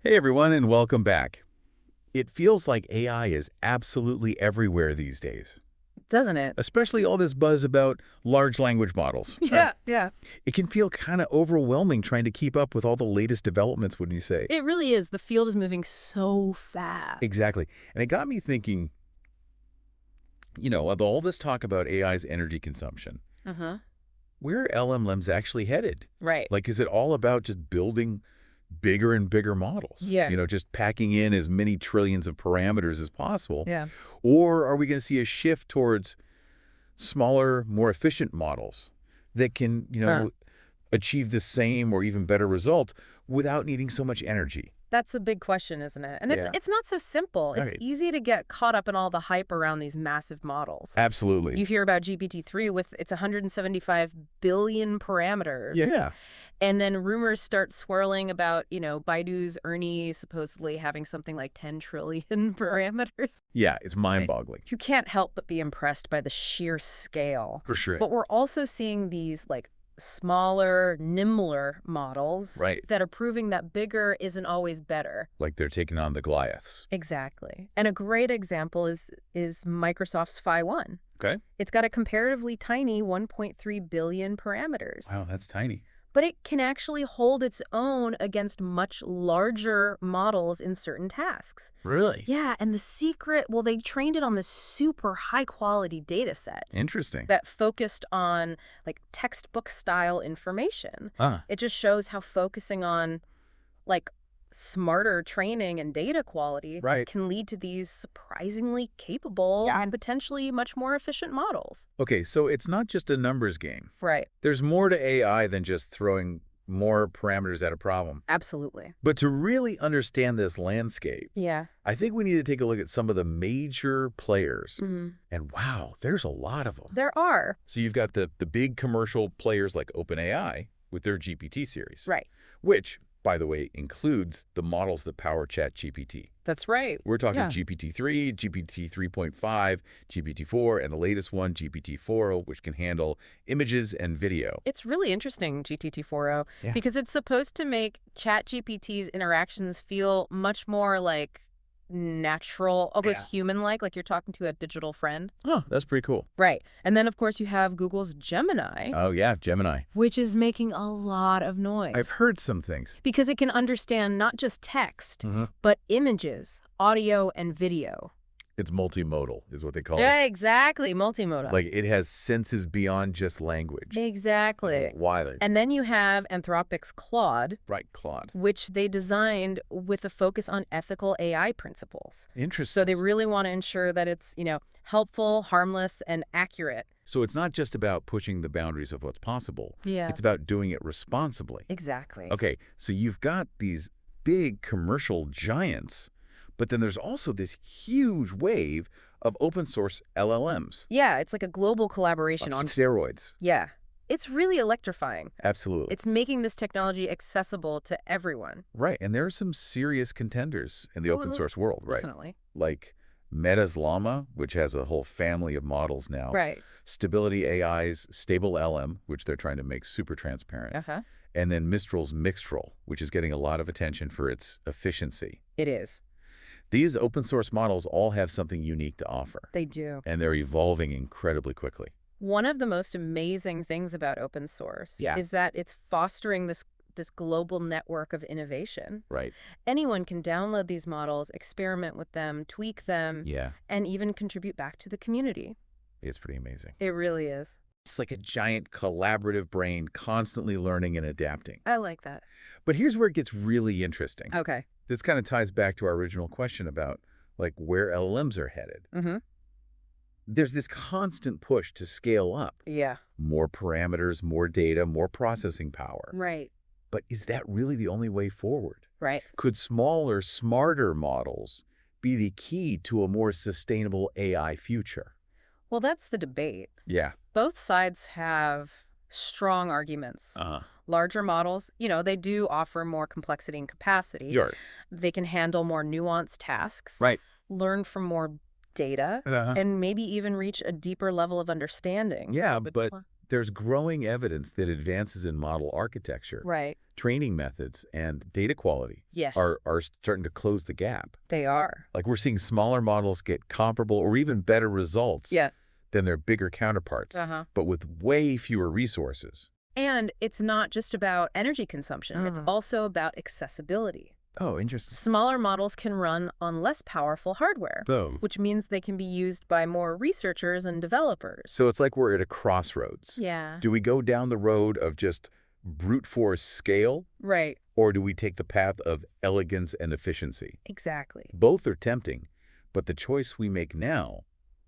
Hey everyone, and welcome back. It feels like AI is absolutely everywhere these days, Doesn't it? especially all this buzz about large language models. Yeah. It can feel kind of overwhelming trying to keep up with all the latest developments, wouldn't you say? It really is. The field is moving so fast. Exactly. And it got me thinking, with all this talk about AI's energy consumption, Uh-huh. where are LLMs actually headed? Right. Like, is it all about just building bigger and bigger models? Yeah. Just packing in as many trillions of parameters as possible? Yeah. Or are we going to see a shift towards smaller, more efficient models that can, achieve the same or even better result without needing so much energy? That's the big question, isn't it? And it's Yeah. it's not so simple. It's Right. easy to get caught up in all the hype around these massive models. Absolutely. You hear about GPT-3 with its 175 billion parameters. Yeah. And then rumors start swirling about, Baidu's Ernie supposedly having something like 10 trillion parameters. Yeah, it's mind-boggling. You can't help but be impressed by the sheer scale. For sure. But we're also seeing these smaller, nimbler models Right. that are proving that bigger isn't always better. Like they're taking on the Goliaths. Exactly. And a great example is Microsoft's Phi 1. Okay. It's got a comparatively tiny 1.3 billion parameters. Wow, that's tiny. But it can actually hold its own against much larger models in certain tasks. Really? Yeah, and the secret, well, they trained it on this super high-quality data set Interesting. that focused on textbook-style information. Ah, It just shows how focusing on smarter training and data quality right. can lead to these surprisingly capable and potentially much more efficient models. Okay, so it's not just a numbers game. Right. There's more to AI than just throwing more parameters at a problem. Absolutely. But to really understand this landscape, Yeah. I think we need to take a look at some of the major players. Mm-hmm. And wow, there's a lot of them. There are. So you've got the big commercial players like OpenAI with their GPT series. Right. Which, by the way, includes the models that power ChatGPT. That's right. We're talking Yeah. GPT-3, GPT 3.5, GPT-4, and the latest one, GPT-4o, which can handle images and video. It's really interesting, GPT-4o, Yeah. because it's supposed to make ChatGPT's interactions feel much more natural, almost human-like you're talking to a digital friend. Oh, that's pretty cool. Right. And then, of course, you have Google's Gemini, Oh, yeah, Gemini. which is making a lot of noise. I've heard some things. Because it can understand not just text, Mm-hmm. but images, audio, and video. It's multimodal, is what they call it. Yeah, exactly. Multimodal. Like, it has senses beyond just language. Exactly. Why? And then you have Anthropic's Claude, Right, Claude. which they designed with a focus on ethical AI principles. Interesting. So they really want to ensure that it's, helpful, harmless, and accurate. So it's not just about pushing the boundaries of what's possible. Yeah. It's about doing it responsibly. Exactly. Okay, so you've got these big commercial giants, but then there's also this huge wave of open source LLMs. Yeah, it's like a global collaboration On on... steroids. Yeah. It's really electrifying. Absolutely. It's making this technology accessible to everyone. Right, and there are some serious contenders in the open source world, right? Definitely. Like Meta's LLaMA, which has a whole family of models now. Right. Stability AI's Stable LM, which they're trying to make super transparent. Uh-huh. And then Mistral's Mistral, which is getting a lot of attention for its efficiency. It is. These open source models all have something unique to offer, They do. and they're evolving incredibly quickly. One of the most amazing things about open source is that it's fostering this global network of innovation. Right. Anyone can download these models, experiment with them, tweak them, Yeah, and even contribute back to the community. it's pretty amazing. It really is. It's like a giant collaborative brain constantly learning and adapting. I like that. But here's where it gets really interesting. Okay. This kind of ties back to our original question about where LLMs are headed. Mm-hmm. There's this constant push to scale up. Yeah. More parameters, more data, more processing power. Right. But is that really the only way forward? Right. Could smaller, smarter models be the key to a more sustainable AI future? Well, that's the debate. Yeah. Both sides have strong arguments. Uh-huh. Larger models, they do offer more complexity and capacity. Sure. They can handle more nuanced tasks. Right. Learn from more data. Uh-huh. And maybe even reach a deeper level of understanding. Yeah, but there's growing evidence that advances in model architecture, Right. training methods, and data quality Yes. are starting to close the gap. They are. Like we're seeing smaller models get comparable or even better results Yeah. than their bigger counterparts, but with way fewer resources. And it's not just about energy consumption. It's also about accessibility. Oh, interesting. Smaller models can run on less powerful hardware, Boom. which means they can be used by more researchers and developers. So it's like we're at a crossroads. Yeah. Do we go down the road of just brute force scale, Right. or do we take the path of elegance and efficiency? Exactly. Both are tempting, but the choice we make now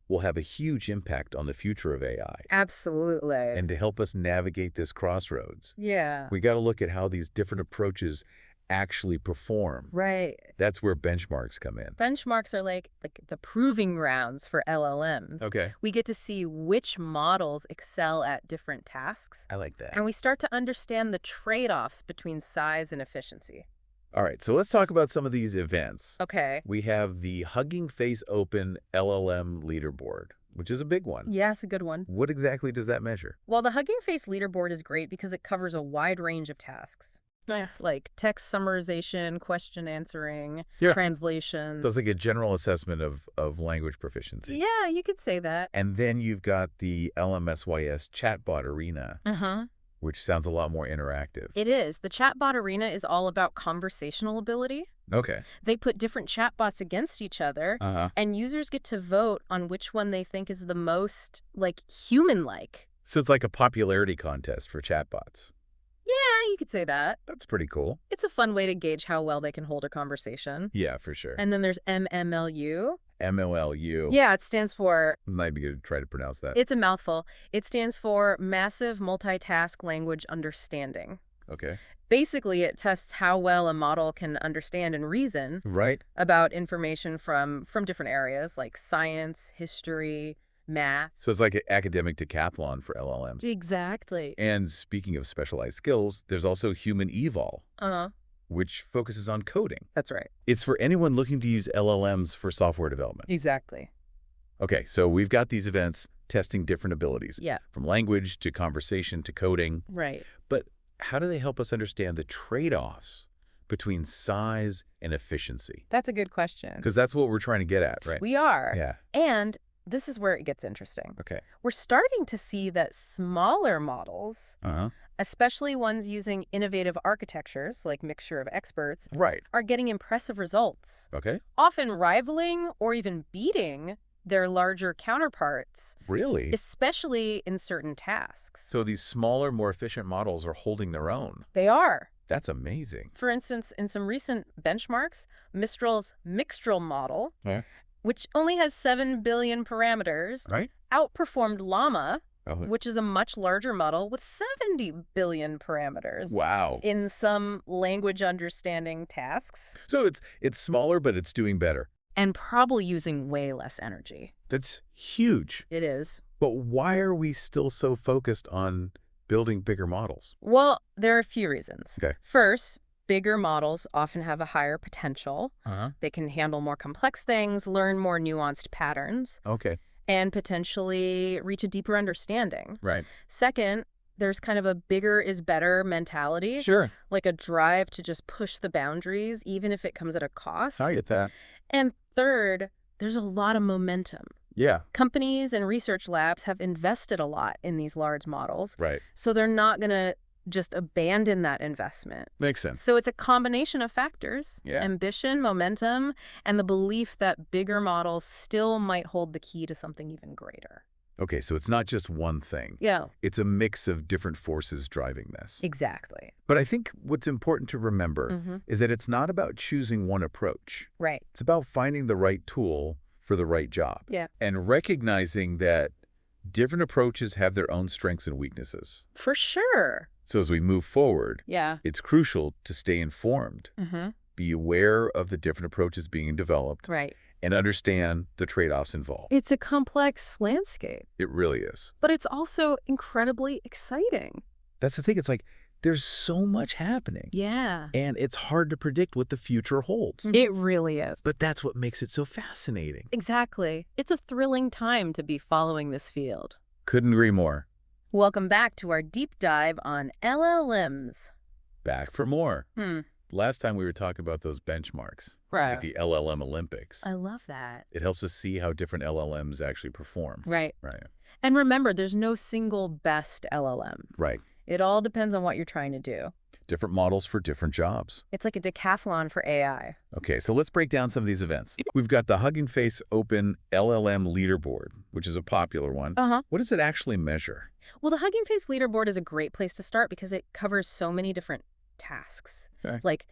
will have a huge impact on the future of AI. Absolutely. And to help us navigate this crossroads, Yeah. we got to look at how these different approaches actually perform. Right. That's where benchmarks come in. Benchmarks are like the proving grounds for LLMs. Okay. We get to see which models excel at different tasks, I like that. and we start to understand the trade-offs between size and efficiency. All right, so let's talk about some of these events. Okay. We have the Hugging Face Open LLM leaderboard, which is a big one. Yeah, it's a good one. What exactly does that measure? Well, the Hugging Face leaderboard is great because it covers a wide range of tasks. Like text summarization, question answering, translation. So it's like a general assessment of language proficiency. Yeah, you could say that. And then you've got the LMSYS chatbot arena, which sounds a lot more interactive. It is. The chatbot arena is all about conversational ability. Okay. They put different chatbots against each other, and users get to vote on which one they think is the most, human-like. So it's like a popularity contest for chatbots. Yeah, you could say that. That's pretty cool. It's a fun way to gauge how well they can hold a conversation. Yeah, for sure. And then there's MMLU. MLLU. Yeah, it stands for... Might be good to try to pronounce that. It's a mouthful. It stands for Massive Multitask Language Understanding. Okay. Basically, it tests how well a model can understand and reason about information from different areas like science, history, math. So it's like an academic decathlon for LLMs. Exactly. And speaking of specialized skills, there's also Human Eval, which focuses on coding. That's right. It's for anyone looking to use LLMs for software development. Exactly. Okay, so we've got these events testing different abilities. Yeah. From language to conversation to coding. Right. But how do they help us understand the trade-offs between size and efficiency? That's a good question. Because that's what we're trying to get at, right? We are. Yeah. And this is where it gets interesting. Okay. We're starting to see that smaller models, especially ones using innovative architectures like Mixture of Experts, are getting impressive results. Okay. Often rivaling or even beating their larger counterparts. Really? Especially in certain tasks. So these smaller, more efficient models are holding their own. They are. That's amazing. For instance, in some recent benchmarks, Mistral's Mistral model, which only has 7 billion parameters, outperformed LLaMA, which is a much larger model with 70 billion parameters. Wow. In some language understanding tasks. So it's smaller, but it's doing better. And probably using way less energy. That's huge. It is. But why are we still so focused on building bigger models? Well, there are a few reasons. Okay. First, bigger models often have a higher potential. They can handle more complex things, learn more nuanced patterns. Okay. And potentially reach a deeper understanding. Right. Second, there's kind of a bigger is better mentality. Sure. Like a drive to just push the boundaries, even if it comes at a cost. I get that. And third, there's a lot of momentum. Yeah. Companies and research labs have invested a lot in these large models. Right. So they're not going to just abandon that investment. Makes sense. So it's a combination of factors. Yeah. Ambition, momentum, and the belief that bigger models still might hold the key to something even greater. Okay, so it's not just one thing. Yeah. It's a mix of different forces driving this. Exactly. But I think what's important to remember is that it's not about choosing one approach. Right. It's about finding the right tool for the right job. Yeah. And recognizing that different approaches have their own strengths and weaknesses. For sure. So as we move forward, Yeah. it's crucial to stay informed, be aware of the different approaches being developed, Right. and understand the trade-offs involved. It's a complex landscape. It really is. But it's also incredibly exciting. That's the thing. It's like there's so much happening. Yeah. And it's hard to predict what the future holds. It really is. But that's what makes it so fascinating. Exactly. It's a thrilling time to be following this field. Couldn't agree more. Welcome back to our deep dive on LLMs. Back for more. Last time we were talking about those benchmarks, Right. like the LLM Olympics. I love that. It helps us see how different LLMs actually perform. Right. Right. And remember, there's no single best LLM. Right. It all depends on what you're trying to do. Different models for different jobs. It's like a decathlon for AI. Okay, so let's break down some of these events. We've got the Hugging Face Open LLM Leaderboard, which is a popular one. What does it actually measure? Well, the Hugging Face Leaderboard is a great place to start because it covers so many different tasks. Okay. Like,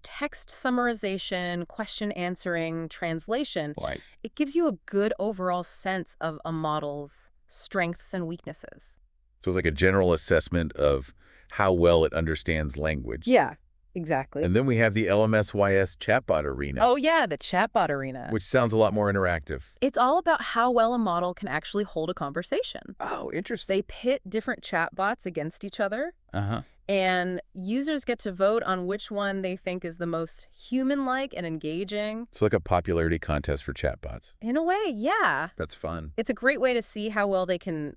text summarization, question answering, translation. Right. It gives you a good overall sense of a model's strengths and weaknesses. So it's like a general assessment of how well it understands language. Yeah, exactly. And then we have the LMSYS chatbot arena. Oh, yeah, the chatbot arena. Which sounds a lot more interactive. It's all about how well a model can actually hold a conversation. Oh, interesting. They pit different chatbots against each other. Uh-huh. And users get to vote on which one they think is the most human-like and engaging. It's like a popularity contest for chatbots. In a way, yeah. That's fun. It's a great way to see how well they can,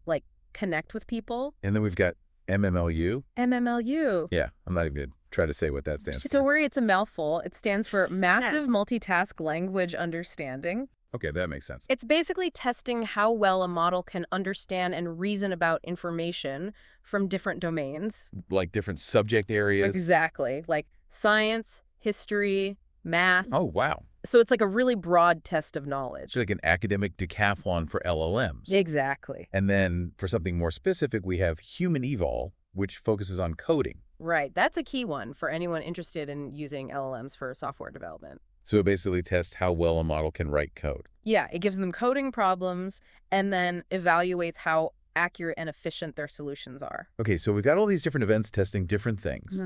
connect with people. And then we've got MMLU. MMLU. Yeah, I'm not even going to try to say what that stands for. Don't worry, it's a mouthful. It stands for Massive Multitask Language Understanding. Okay, that makes sense. It's basically testing how well a model can understand and reason about information from different domains. Like different subject areas? Exactly. Like science, history, math. Oh, wow. So it's like a really broad test of knowledge. It's like an academic decathlon for LLMs. Exactly. And then for something more specific, we have Human Evol, which focuses on coding. Right. That's a key one for anyone interested in using LLMs for software development. So it basically tests how well a model can write code. Yeah, it gives them coding problems and then evaluates how accurate and efficient their solutions are. Okay, so we've got all these different events testing different things.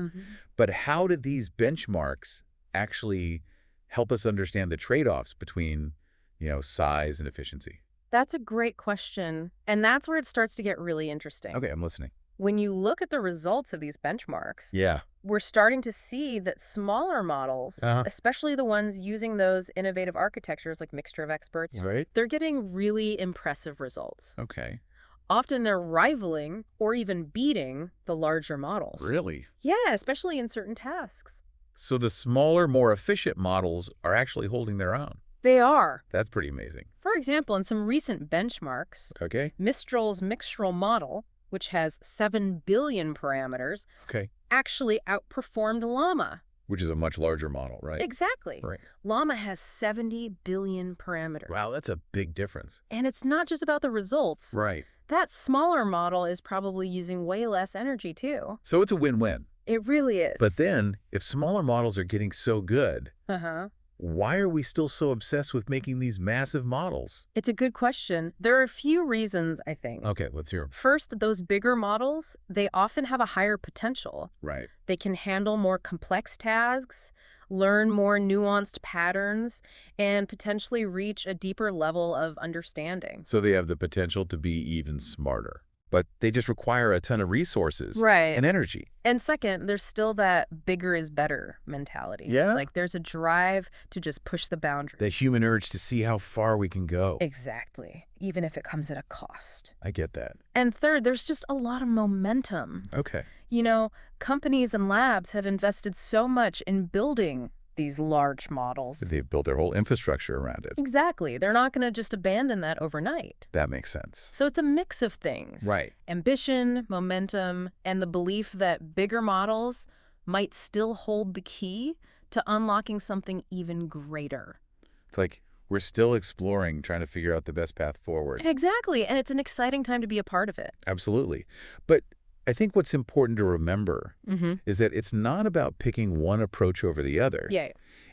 But how do these benchmarks actually help us understand the trade-offs between, size and efficiency? That's a great question. And that's where it starts to get really interesting. Okay, I'm listening. When you look at the results of these benchmarks, we're starting to see that smaller models, especially the ones using those innovative architectures like Mixture of Experts, they're getting really impressive results. Okay. Often they're rivaling or even beating the larger models. Really? Yeah, especially in certain tasks. So the smaller, more efficient models are actually holding their own. They are. That's pretty amazing. For example, in some recent benchmarks, Mistral's Mistral model, which has 7 billion parameters, actually outperformed LLaMA. Which is a much larger model, right? Exactly. Right. LLaMA has 70 billion parameters. Wow, that's a big difference. And it's not just about the results. Right. That smaller model is probably using way less energy, too. So it's a win-win. It really is. But then, if smaller models are getting so good, why are we still so obsessed with making these massive models? It's a good question. There are a few reasons, I think. Okay, let's hear them. First, those bigger models, they often have a higher potential. Right. They can handle more complex tasks, learn more nuanced patterns, and potentially reach a deeper level of understanding. So they have the potential to be even smarter. But they just require a ton of resources and energy. And second, there's still that bigger is better mentality. Yeah? Like there's a drive to just push the boundaries. The human urge to see how far we can go. Exactly. Even if it comes at a cost. I get that. And third, there's just a lot of momentum. Okay. Companies and labs have invested so much in building these large models. They've built their whole infrastructure around it. Exactly. They're not going to just abandon that overnight. That makes sense. So it's a mix of things. Right. Ambition, momentum, and the belief that bigger models might still hold the key to unlocking something even greater. It's like we're still exploring, trying to figure out the best path forward. Exactly. And it's an exciting time to be a part of it. Absolutely. But I think what's important to remember is that it's not about picking one approach over the other. Yeah.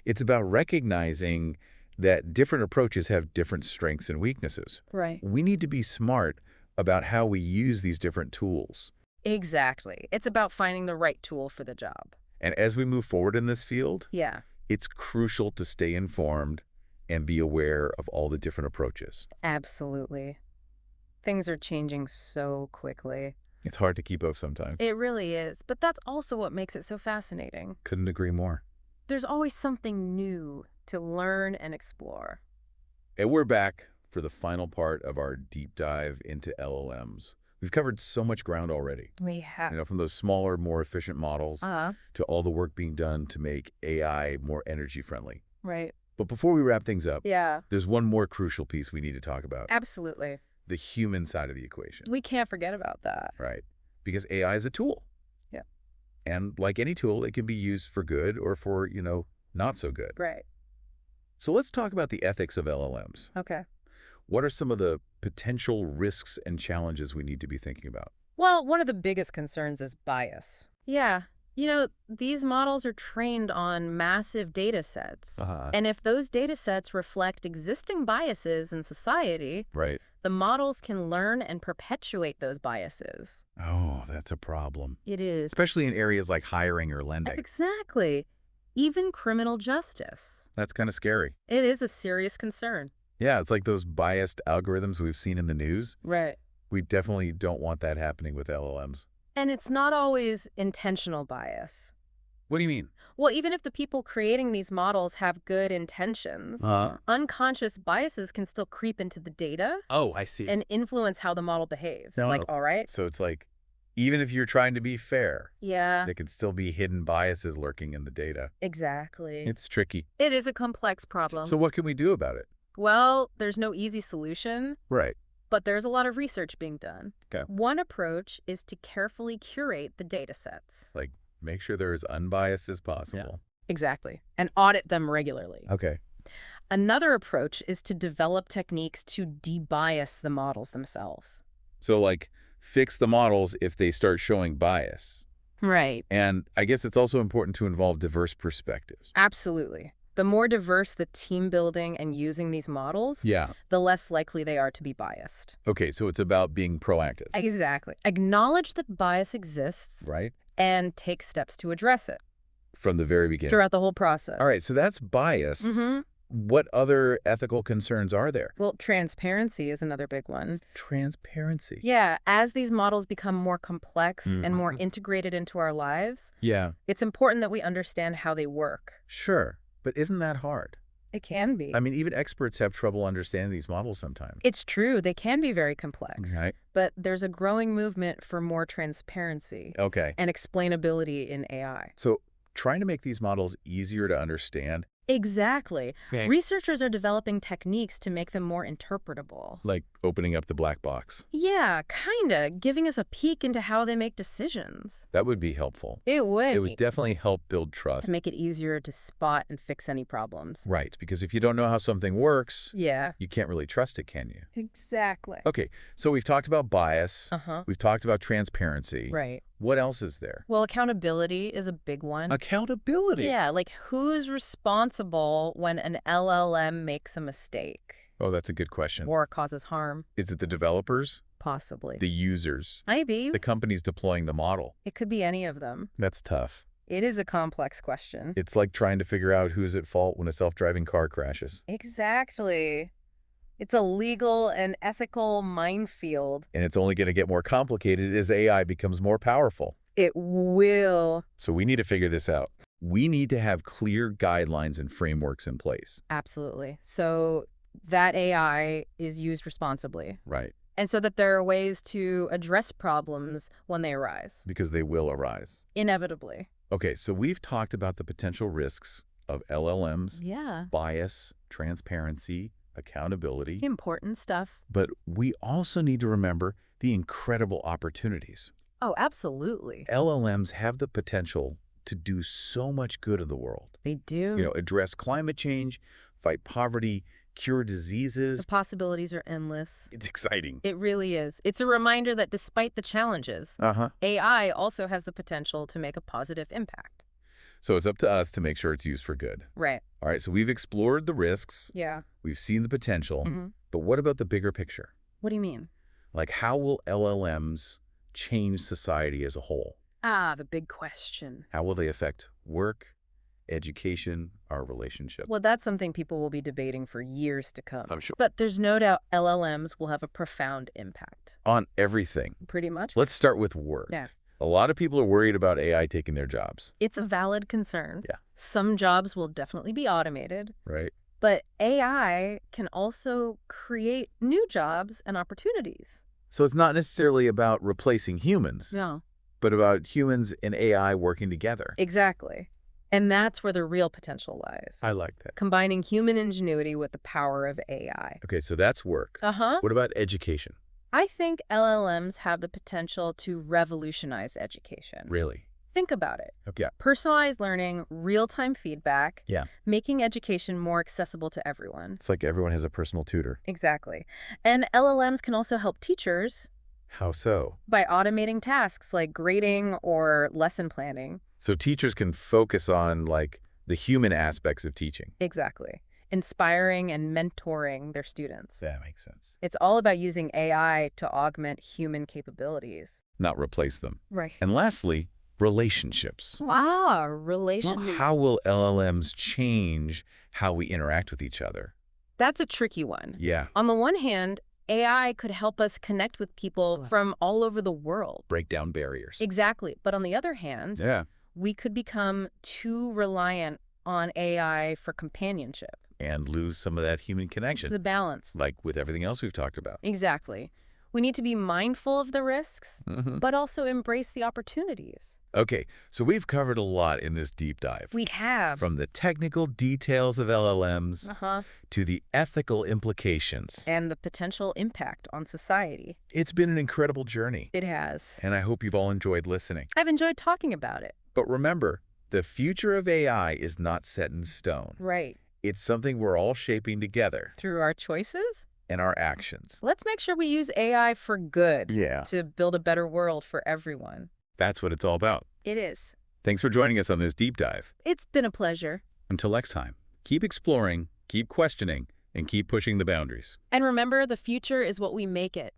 It's about recognizing that different approaches have different strengths and weaknesses. Right. We need to be smart about how we use these different tools. Exactly. It's about finding the right tool for the job. And as we move forward in this field, yeah, it's crucial to stay informed and be aware of all the different approaches. Absolutely. Things are changing so quickly. It's hard to keep up sometimes. It really is. But that's also what makes it so fascinating. Couldn't agree more. There's always something new to learn and explore. And we're back for the final part of our deep dive into LLMs. We've covered so much ground already. We have. From those smaller, more efficient models to all the work being done to make AI more energy friendly. Right. But before we wrap things up, Yeah. there's one more crucial piece we need to talk about. Absolutely. The human side of the equation. We can't forget about that. Right. Because AI is a tool. Yeah. And like any tool, it can be used for good or for, not so good. Right. So let's talk about the ethics of LLMs. Okay. What are some of the potential risks and challenges we need to be thinking about? Well, one of the biggest concerns is bias. Yeah. These models are trained on massive data sets. And if those data sets reflect existing biases in society, right, the models can learn and perpetuate those biases. Oh, that's a problem. It is. Especially in areas like hiring or lending. Exactly. Even criminal justice. That's kind of scary. It is a serious concern. Yeah, it's like those biased algorithms we've seen in the news. Right. We definitely don't want that happening with LLMs. And it's not always intentional bias. What do you mean? Well, even if the people creating these models have good intentions, unconscious biases can still creep into the data. Oh, I see. And influence how the model behaves. No. All right? So it's like, even if you're trying to be fair, yeah, there could still be hidden biases lurking in the data. Exactly. It's tricky. It is a complex problem. So what can we do about it? Well, there's no easy solution. Right. But there's a lot of research being done. Okay. One approach is to carefully curate the data sets. Like, make sure they're as unbiased as possible. Yeah. Exactly. And audit them regularly. Okay. Another approach is to develop techniques to debias the models themselves. So, like, fix the models if they start showing bias. Right. And I guess it's also important to involve diverse perspectives. Absolutely. The more diverse the team building and using these models, the less likely they are to be biased. Okay, so it's about being proactive. Exactly. Acknowledge that bias exists. Right. And take steps to address it. From the very beginning. Throughout the whole process. All right, so that's bias. Mm-hmm. What other ethical concerns are there? Well, transparency is another big one. Transparency? Yeah, as these models become more complex and more integrated into our lives, it's important that we understand how they work. Sure, but isn't that hard? It can be. I mean, even experts have trouble understanding these models sometimes. It's true. They can be very complex. Right. But there's a growing movement for more transparency and explainability in AI. So trying to make these models easier to understand. Exactly. Okay. Researchers are developing techniques to make them more interpretable. Like opening up the black box. Yeah, kinda. Giving us a peek into how they make decisions. That would be helpful. It would. It would definitely help build trust. To make it easier to spot and fix any problems. Right, because if you don't know how something works, you can't really trust it, can you? Exactly. Okay, so we've talked about bias. We've talked about transparency. Right. What else is there? Well, accountability is a big one. Accountability? Yeah, like who's responsible when an LLM makes a mistake? Oh, that's a good question. Or causes harm. Is it the developers? Possibly. The users? Maybe. The companies deploying the model? It could be any of them. That's tough. It is a complex question. It's like trying to figure out who's at fault when a self-driving car crashes. Exactly. It's a legal and ethical minefield. And it's only going to get more complicated as AI becomes more powerful. It will. So we need to figure this out. We need to have clear guidelines and frameworks in place. Absolutely. So that AI is used responsibly. Right. And so that there are ways to address problems when they arise. Because they will arise. Inevitably. Okay, so we've talked about the potential risks of LLMs, bias, transparency, accountability. Important stuff. But we also need to remember the incredible opportunities. Oh, absolutely. LLMs have the potential to do so much good in the world. They do. Address climate change, fight poverty, cure diseases. The possibilities are endless. It's exciting. It really is. It's a reminder that despite the challenges, AI also has the potential to make a positive impact. So it's up to us to make sure it's used for good. Right. All right, so we've explored the risks. Yeah. We've seen the potential. But what about the bigger picture? What do you mean? Like, how will LLMs change society as a whole? Ah, the big question. How will they affect work, education, our relationship? Well, that's something people will be debating for years to come. I'm sure. But there's no doubt LLMs will have a profound impact. On everything. Pretty much. Let's start with work. Yeah. A lot of people are worried about AI taking their jobs. It's a valid concern. Yeah. Some jobs will definitely be automated. Right. But AI can also create new jobs and opportunities. So it's not necessarily about replacing humans, No. but about humans and AI working together. Exactly. And that's where the real potential lies. I like that. Combining human ingenuity with the power of AI. Okay, so that's work. What about education? I think LLMs have the potential to revolutionize education. Really? Think about it. Okay. Personalized learning, real-time feedback, Yeah. making education more accessible to everyone. It's like everyone has a personal tutor. Exactly. And LLMs can also help teachers. How so? By automating tasks like grading or lesson planning. So teachers can focus on, like, the human aspects of teaching. Exactly. Inspiring and mentoring their students. That makes sense. It's all about using AI to augment human capabilities. Not replace them. Right. And lastly, relationships. Wow, relationships. Well, how will LLMs change how we interact with each other? That's a tricky one. Yeah. On the one hand, AI could help us connect with people from all over the world. Break down barriers. Exactly. But on the other hand, we could become too reliant on AI for companionship. And lose some of that human connection. The balance. Like with everything else we've talked about. Exactly. We need to be mindful of the risks, but also embrace the opportunities. Okay, so we've covered a lot in this deep dive. We have. From the technical details of LLMs to the ethical implications. And the potential impact on society. It's been an incredible journey. It has. And I hope you've all enjoyed listening. I've enjoyed talking about it. But remember, the future of AI is not set in stone. Right. It's something we're all shaping together. Through our choices? And our actions. Let's make sure we use AI for good. Yeah. To build a better world for everyone. That's what it's all about. It is. Thanks for joining us on this deep dive. It's been a pleasure. Until next time, keep exploring, keep questioning, and keep pushing the boundaries. And remember, the future is what we make it.